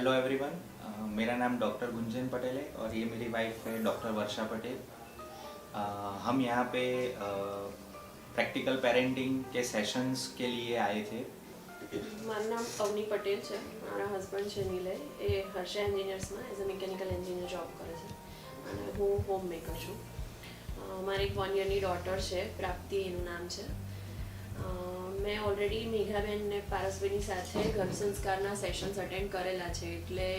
Hello everyone. मेरा नाम doctor Gunjan Patel है और ये मेरी वाइफ है डॉक्टर वर्षा पटेल। हम यहाँ पे प्रैक्टिकल पेरेंटिंग के सेशंस के लिए आए थे। મારું નામ અવની પટેલ છે. મારા હસબન્ડ છે નિલય, એ હર્ષા એન્જિનિયર્સમાં as a mechanical engineer job કરે છે અને હું હોમ મેકર છું. મારી એક 1 યરની ડોટર છે, પ્રાપ્તિ એનું નામ છે. મેં ઓલરેડી મેઘાબેન ને પારસભાઈની સાથે ઘર સંસ્કારના સેશન્સ અટેન્ડ કરેલા છે, એટલે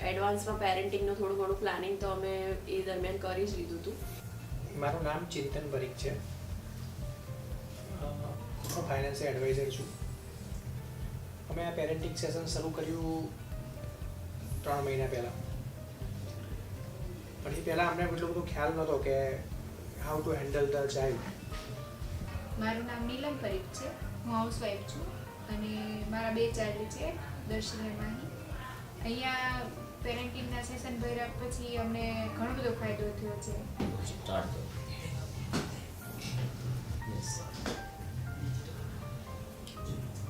એડવાન્સમાં પેરેન્ટિંગનું થોડું ઘણું પ્લાનિંગ તો અમે એ દરમિયાન કરી જ લીધું હતું. મારું નામ ચિંતન પરીખ છે. હું ફાઇનાન્સ એડવાઇઝર છું. અમે આ પેરેન્ટિંગ સેશન શરૂ કર્યું 3 મહિના પહેલાં, પણ એ પહેલાં અમને એટલો બધો ખ્યાલ નહોતો કે how to handle the child. મારું નામ નીલમ પરીખ છે. હું હાઉસવાઈફ છું અને મારા 2 ચાઇલ્ડ છે, દર્શન અને માહી. અહીંયા પેરેન્ટિંગના સેશન ભર્યા પછી અમને ઘણો બધો ફાયદો થયો છે.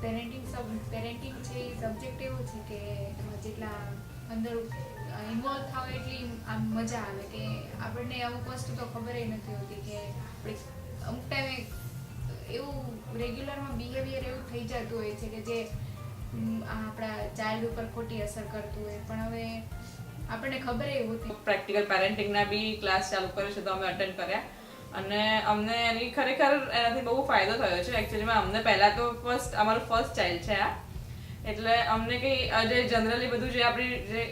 પેરેન્ટિંગ છે એ સબ્જેક્ટ એવો છે કે એમાં જેટલા અંદર ઇન્વોલ્વ થાવ એટલી આમ મજા આવે કે આપણને અમુક વસ્તુ તો ખબર નથી હોતી કે આપણે અમુક ટાઈમે એવું રેગ્યુલરમાં બિહેવિયર એવું થઈ જતું હોય છે કે જે આપણા ચાઇલ્ડ ઉપર ખોટી અસર કરતું હોય, પણ હવે આપણને ખબર એ હોતી. પ્રેક્ટિકલ પેરેન્ટિંગના બી ક્લાસ ચાલુ કર્યો છે તો અમે અટેન્ડ કર્યા અને અમને એની ખરેખર એનાથી બહુ ફાયદો થયો છે. એકચ્યુઅલીમાં અમને પહેલાં તો અમારું ફર્સ્ટ ચાઇલ્ડ છે આ, એટલે અમને કંઈ જે જનરલી બધું જે આપણી જે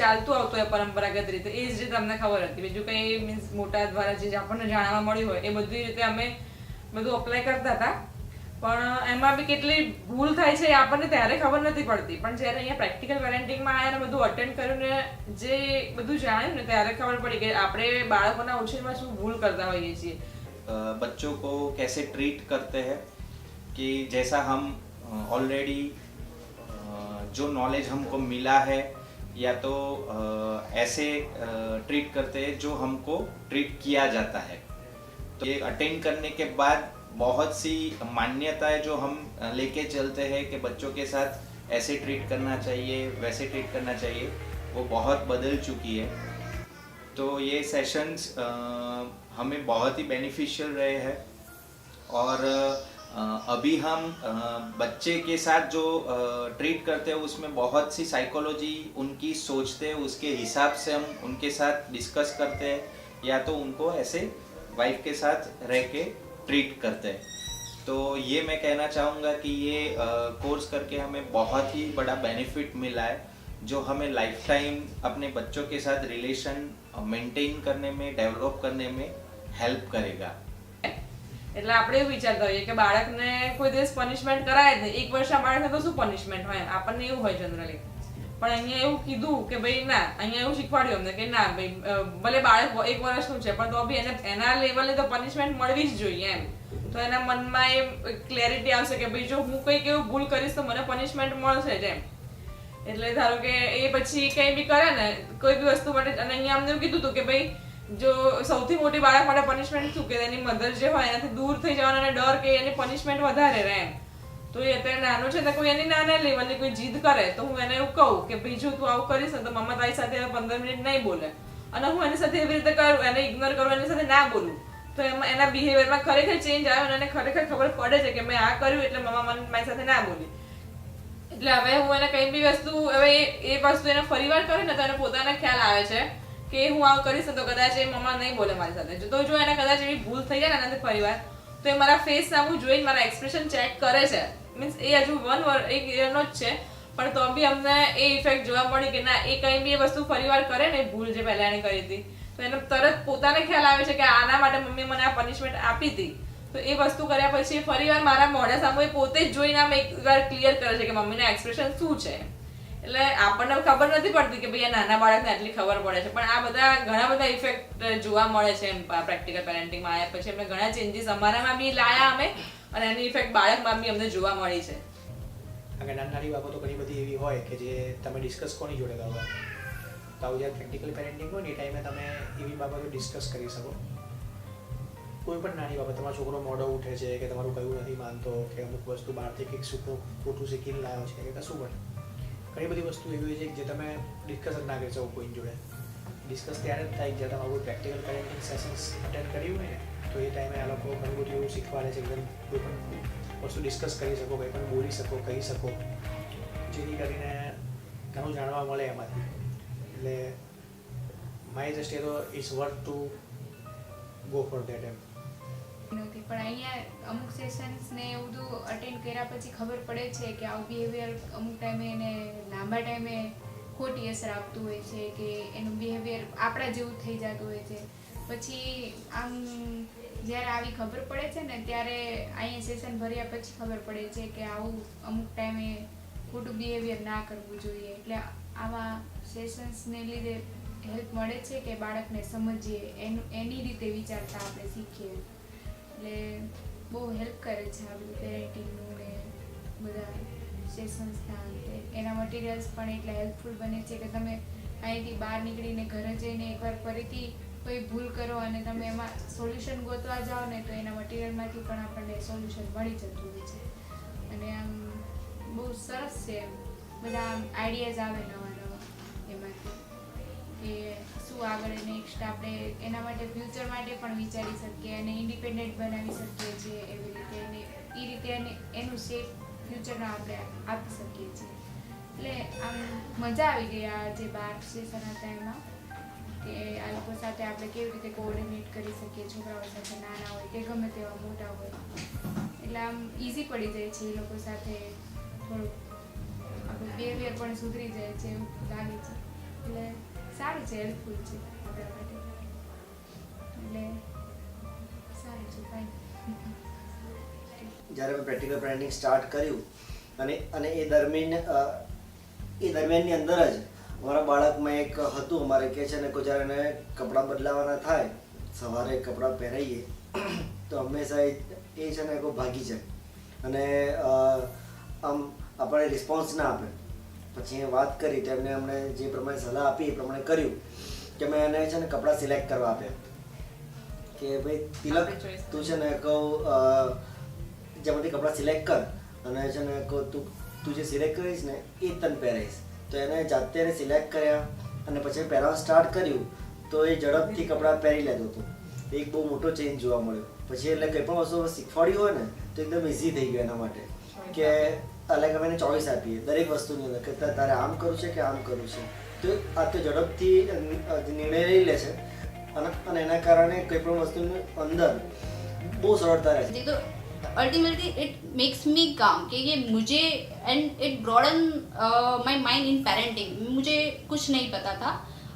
ચાલતું આવતું હોય પરંપરાગત રીતે એ જ રીતે અમને ખબર હતી. બીજું કંઈ મીન્સ મોટા દ્વારા જે આપણને જાણવા મળ્યું હોય એ બધી રીતે અમે બધું અપ્લાય કરતા હતા, પણ એમાં બી કેટલી ભૂલ થાય છે એ આપણને ત્યારે ખબર નથી પડતી. પણ જ્યારે અહીંયા પ્રેક્ટિકલ પેરેન્ટિંગમાં આવ્યા ને બધું અટેન્ડ કર્યું ને જે બધું જાણ્યું ને ત્યારે ખબર પડી કે આપણે બાળકોના ઉછેરમાં શું ભૂલ કરતા હોઈએ છીએ. बच्चों को कैसे ट्रीट करते हैं कि जैसा हम ऑलरेडी जो नॉलेज हमको मिला है या तो ऐसे ट्रीट करते हैं जो हमको ट्रीट किया जाता है. तो ये अटेंड करने के बाद बहुत सी मान्यताएं जो हम लेके चलते हैं कि बच्चों के साथ ऐसे ट्रीट करना चाहिए, वैसे ट्रीट करना चाहिए, वो बहुत बदल चुकी है. तो ये सेशंस हमें बहुत ही बेनिफिशियल रहे हैं और अभी हम बच्चे के साथ जो ट्रीट करते हैं उसमें बहुत सी साइकोलॉजी उनकी सोचते हैं, उसके हिसाब से हम उनके साथ डिस्कस करते हैं या तो उनको ऐसे वाइफ के साथ रह के ट्रीट करते हैं. तो ये मैं कहना चाहूँगा कि ये कोर्स करके हमें बहुत ही बड़ा बेनिफिट मिला है जो हमें लाइफ टाइम अपने बच्चों के साथ रिलेशन मेंटेन करने में, डेवलप करने में हेल्प करेगा. એટલે આપણે એવું વિચારતા હોઈએ કે બાળકને કોઈ દિવસ પનિશમેન્ટ કરાય જ નહીં. 1 વર્ષના બાળકને તો શું પનિશમેન્ટ હોય, આપણને એવું હોય જનરલી. પણ અહીંયા એવું કીધું કે ભાઈ ના, અહીંયા એવું શીખવાડ્યું અમને કે ના ભાઈ ભલે બાળક 1 વર્ષનું છે પણ તો બી એને એના લેવલે તો પનિશમેન્ટ મળવી જ જોઈએ એમ. તો એના મનમાં એ ક્લેરિટી આવશે કે ભાઈ જો હું કંઈક એવું ભૂલ કરીશ તો મને પનિશમેન્ટ મળશે જ એમ. એટલે ધારો કે એ પછી કંઈ બી કરે ને કોઈ બી વસ્તુ માટે, અને અહીંયા અમને એવું કીધું હતું કે ભાઈ જો સૌથી મોટી બાળક માટે પનિશમેન્ટ શું કે એની મધર જે હોય એનાથી દૂર થઈ જવાનો અને ડર કે એની પનિશમેન્ટ વધારે રહે એમ. તો એ અત્યારે નાનો છે તો કોઈ એની નાના લેવલની કોઈ જીદ કરે તો હું એને એવું કહું કે ભાઈ જો તું આવું કરીશ ને તો મમ્મા તારી સાથે 15 મિનિટ નહીં બોલે, અને હું એની સાથે એવી રીતે કરું, એને ઇગ્નોર કરું, એની સાથે ના બોલું, તો એમાં એના બિહેવિયરમાં ખરેખર ચેન્જ આવે અને એને ખરેખર ખબર પડે છે કે મેં આ કર્યું એટલે મમ્મા મારી સાથે ના બોલી. એટલે હવે હું એને કંઈ બી વસ્તુ હવે એ વસ્તુ એને ફરીવાર કરે ને તો એને પોતાને ખ્યાલ આવે છે કે હું આવું કરીશ તો કદાચ એ મમ્મા નહીં બોલે મારી સાથે. તો જો એને કદાચ એવી ભૂલ થઈ જાય ને એનાથી ફરીવાર, તો એ મારા ફેસ સામું જોઈને મારા એક્સપ્રેશન ચેક કરે છે. મીન્સ એ હજુ 1 યરનો જ છે પણ તો બી અમને એ ઇફેક્ટ જોવા મળી કે ના એ કંઈ બી એ વસ્તુ ફરીવાર કરે ને ભૂલ જે પહેલા એને કરી હતી તો એને તરત પોતાને ખ્યાલ આવે છે કે આના માટે મમ્મી મને આ પનિશમેન્ટ આપી હતી. તો એ વસ્તુ કર્યા પછી ફરીવાર મારા મોઢા સામે પોતે જ જોઈને આમ એકવાર ક્લિયર કરે છે કે મમ્મીના એક્સપ્રેશન શું છે. એટલે આપણને ખબર નથી પડતી કે ભાઈ આ નાના બાળકને આટલી ખબર પડે છે, પણ આ બધા ઘણા બધા ઇફેક્ટ જોવા મળે છે એમ પ્રેક્ટિકલ પેરેન્ટિંગમાં આવ્યા પછી અમને ઘણા ચેન્જીસ અમારામાં બી લાયા અમે, અને એની ઇફેક્ટ બાળકમાં બી અમને જોવા મળી છે. કારણ કે નાની બાબતો ઘણી બધી એવી હોય કે જે તમે ડિસ્કસ કોની જોડે કરો, તો આવું જ્યારે પ્રેક્ટિકલ પેરેન્ટિંગ હોય ને એ ટાઈમે તમે એવી બાબતો ડિસ્કસ કરી શકો. કોઈ પણ નાની બાબત, તમારો છોકરો મોઢો ઉઠે છે કે તમારું કયું નથી માનતો કે અમુક વસ્તુ બહારથી કંઈક ખોટું શીખીને લાવ્યો છે કે કશું પણ, ઘણી બધી વસ્તુ એવી હોય છે કે જે તમે ડિસ્કસ જ ના કરી શકો કોઈની જોડે. ડિસ્કસ ત્યારે જ થાય જ્યારે તમારું કોઈ પ્રેક્ટિકલ પેરેન્ટિંગ સેશન્સ અટેન્ડ કર્યું હોય ને તો એ ટાઈમે આ લોકો ઘણું બધું એવું શીખવાડે છે કે કોઈ પણ વસ્તુ ડિસ્કસ કરી શકો, કંઈ પણ બોલી શકો, કહી શકો, જેથી કરીને ઘણું જાણવા મળે એમાંથી. એટલે મારી દ્રષ્ટિએ તો it's worth to go for that એમ. નથી પણ અહીંયા અમુક સેશન્સ ને એવું બધું અટેન્ડ કર્યા પછી ખબર પડે છે કે આવું બિહેવિયર અમુક ટાઈમે એને લાંબા ટાઈમે ખોટી અસર આપતું હોય છે કે એનું બિહેવિયર આપણા જેવું થઈ જતું હોય છે. પછી આમ જ્યારે આવી ખબર પડે છે ને ત્યારે અહીંયા સેશન ભર્યા પછી ખબર પડે છે કે આવું અમુક ટાઈમે ખોટું બિહેવિયર ના કરવું જોઈએ. એટલે આવા સેશન્સને લીધે હેલ્પ મળે છે કે બાળકને સમજીએ, એની રીતે વિચારતા આપણે શીખીએ. એટલે બહુ હેલ્પ કરે છે આ બધું પેરેન્ટિંગનું ને બધા સેશન્સના અંતે. એના મટીરિયલ્સ પણ એટલા હેલ્પફુલ બને છે કે તમે અહીંથી બહાર નીકળીને ઘરે જઈને એકવાર ફરીથી કોઈ ભૂલ કરો અને તમે એમાં સોલ્યુશન ગોતવા જાઓ ને તો એના મટીરિયલમાંથી પણ આપણને સોલ્યુશન મળી જતું હોય છે. અને આમ બહુ સરસ છે એમ બધા આમ આઈડિયાઝ આવે નવા નવા એમાંથી કે શું આગળ નેક્સ્ટ આપણે એના માટે ફ્યુચર માટે પણ વિચારી શકીએ અને ઇન્ડિપેન્ડન્ટ બનાવી શકીએ છીએ એવી રીતે. અને એ રીતે એનું સેફ ફ્યુચરના આપણે આપી શકીએ છીએ. એટલે આમ મજા આવી ગઈ આ જે 12 સેશન હતા એમાં કે આ લોકો સાથે આપણે કેવી રીતે કોઓર્ડિનેટ કરી શકીએ, છોકરાઓ સાથે નાના હોય કે ગમે તેવા મોટા હોય. એટલે આમ ઇઝી પડી જાય છે એ લોકો સાથે, થોડુંક આપણું બિહેવિયર પણ સુધરી જાય છે એવું લાગે છે. એટલે સારું છે, હેલ્પફુલ છે આપણા માટે. એટલે સારું છે, ફાઇન. જ્યારે મેં પ્રેક્ટિકલ પેરેન્ટિંગ સ્ટાર્ટ કર્યું અને એ દરમિયાનની અંદર જ અમારા બાળકમાં એક હતું અમારે કે છે ને કોઈ જ્યારે એને કપડાં બદલાવાના થાય, સવારે કપડાં પહેરાવીએ તો હંમેશા એ છે ને કોઈ ભાગી જાય અને આમ આપણે રિસ્પોન્સ ના આપે. પછી એ વાત કરી તો એમને અમને જે પ્રમાણે સલાહ આપી એ પ્રમાણે કર્યું કે મેં એને છે ને કપડાં સિલેક્ટ કરવા આપ્યા કે ભાઈ તિલક તું છે ને કહું જેમાંથી કપડાં સિલેક્ટ કર અને છે ને કહું તું જે સિલેક્ટ કરીશ ને એ જ તને પહેરાઈશ. તો એને જાતે એને સિલેક્ટ કર્યા અને પછી પહેરવાનું સ્ટાર્ટ કર્યું તો એ ઝડપથી કપડાં પહેરી લેતો હતો. એક બહુ મોટો ચેન્જ જોવા મળ્યો. પછી એટલે કંઈ પણ વસ્તુ શીખવાડ્યું હોય ને તો એકદમ ઇઝી થઈ ગયું એના માટે કે અલગ અમે એને ચોઈસ આપીએ દરેક વસ્તુની અંદર કે તારે આમ કરવું છે કે આમ કરવું છે. તો આ તો ઝડપથી નિર્ણય લઈ લે છે અને એના કારણે કોઈ પણ વસ્તુની અંદર બહુ સરળતા રહે છે. तो अल्टीमेटली इट मेक्स मी काम कि ये मुझे and it broaden my mind in parenting. मुझे कुछ नहीं पता था,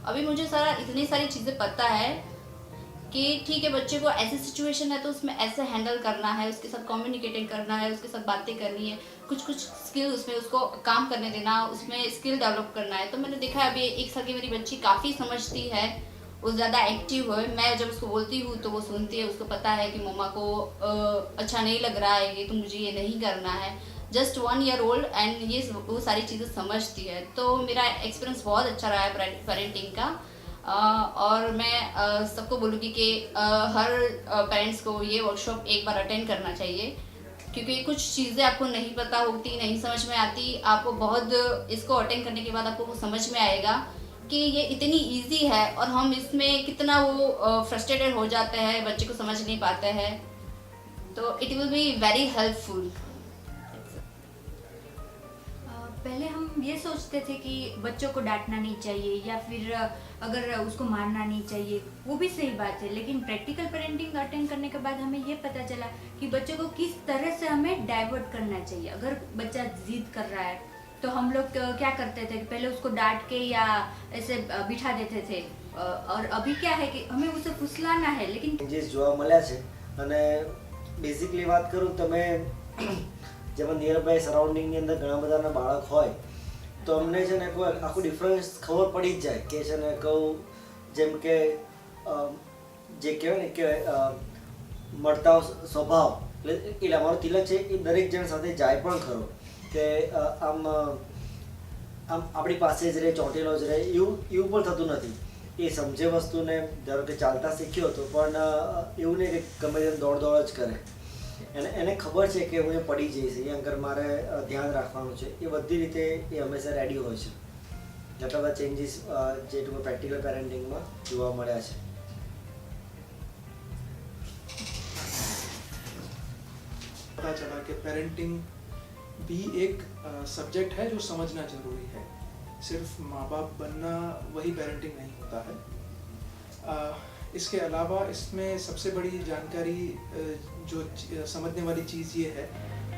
अभी मुझे इतनी सारी चीज़ें पता है कि ठीक है बच्चे को ऐसी सिचुएशन है तो उसमें ऐसे हैंडल करना है, उसके साथ कम्युनिकेटिंग करना है, उसके साथ बातें करनी है, कुछ स्किल उसमें उसको काम करने देना, उसमें स्किल डेवलप करना है. तो मैंने देखा है अभी 1 साल की मेरी बच्ची काफ़ी समझती है, वो ज़्यादा एक्टिव है. मैं जब उसको बोलती हूँ तो वो सुनती है, उसको पता है कि मम्मा को अच्छा नहीं लग रहा है ये, तो मुझे ये नहीं करना है. जस्ट 1 year old एंड ये वो सारी चीज़ें समझती है. तो मेरा एक्सपीरियंस बहुत अच्छा रहा है पेरेंटिंग का. और मैं सबको बोलूँगी कि हर पेरेंट्स को ये वर्कशॉप एक बार अटेंड करना चाहिए क्योंकि कुछ चीज़ें आपको नहीं पता होती, नहीं समझ में आती. आपको बहुत इसको अटेंड करने के बाद आपको वो समझ में आएगा कि ये इतनी इजी है और हम इसमें कितना वो फ्रस्ट्रेटेड हो जाते हैं, बच्चे को समझ नहीं पाते हैं. तो it will be very helpful. पहले हम ये सोचते थे कि बच्चों को डांटना नहीं चाहिए या फिर अगर उसको मारना नहीं चाहिए, वो भी सही बात है. लेकिन प्रैक्टिकल पेरेंटिंग अटेंड करने के बाद हमें ये पता चला कि बच्चों को किस तरह से हमें डाइवर्ट करना चाहिए. अगर बच्चा जिद कर रहा है तो हम लोग क्या करते थे कि पहले उसको डांट के या ऐसे बिठा देते थे, और अभी क्या है कि हमें उसे फुसलाना है. लेकिन ચેન્જીસ જોવા મળ્યા છે અને બેઝિકલી વાત કરું તમે જેમાં નિયર બાય સરાઉન્ડિંગની અંદર ઘણા બધાના બાળક હોય તો અમને છે ને કોઈ આખું ડિફરન્સ ખબર પડી જ જાય કે છે ને કહું જેમ કે જે કહેવાય ને કે મળતા સ્વભાવ એટલે અમારો તિલક છે એ દરેક જણ સાથે જાય પણ ખરો કે આમ આપણી પાસે જ રહે, ચોંટેલો જ રહે એવું પણ થતું નથી. એ સમજે વસ્તુને ધારો કે ચાલતા શીખ્યો હતો પણ એવું નહીં કે ગમે તેમ દોડ જ કરે. એને ખબર છે કે હું એ પડી જઈશ, એ અંગર મારે ધ્યાન રાખવાનું છે, એ બધી રીતે એ હંમેશા રેડી હોય છે. જેટલા બધા ચેન્જીસ જે ટૂંકમાં પ્રેક્ટિકલ પેરેન્ટિંગમાં જોવા મળ્યા છે. पता चला कि पेरेंटिंग भी एक सब्जेक्ट है जो समझना जरूरी है. सिर्फ माँ बाप बनना वही पेरेंटिंग नहीं होता है. इसके अलावा इसमें सबसे बड़ी जानकारी जो समझने वाली चीज़ ये है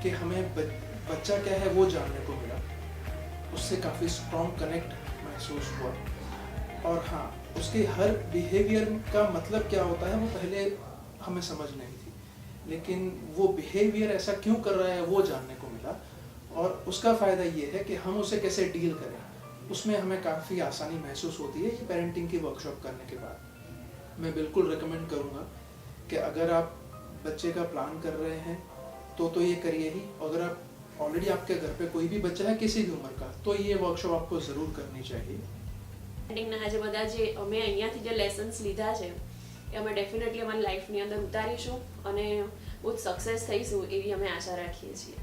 कि हमें बच्चा क्या है वो जानने को मिला, उससे काफ़ी स्ट्रॉन्ग कनेक्ट महसूस हुआ. और हाँ, उसके हर बिहेवियर का मतलब क्या होता है वो पहले हमें समझ नहीं थी, लेकिन वो बिहेवियर ऐसा क्यों कर रहा है वो जानने को मिला. और उसका फ़ायदा ये है कि हम उसे कैसे डील करें, उसमें हमें काफ़ी आसानी महसूस होती है. ये पेरेंटिंग की वर्कशॉप करने के बाद मैं बिल्कुल रिकमेंड करूँगा कि अगर आप बच्चे का प्लान कर रहे हैं तो ये करिए ही. अगर आप ऑलरेडी आपके घर पे कोई भी बच्चा है किसी भी उम्र का, तो ये वर्कशॉप आपको ज़रूर करनी चाहिए. પેરેન્ટિંગના આજે બધા જે અમે અહીંયાથી જે લેસન્સ લીધા છે એ અમે ડેફિનેટલી અમારી લાઈફની અંદર ઉતારીશું અને બહુ જ સક્સેસ થઈશું એવી અમે આશા રાખીએ છીએ.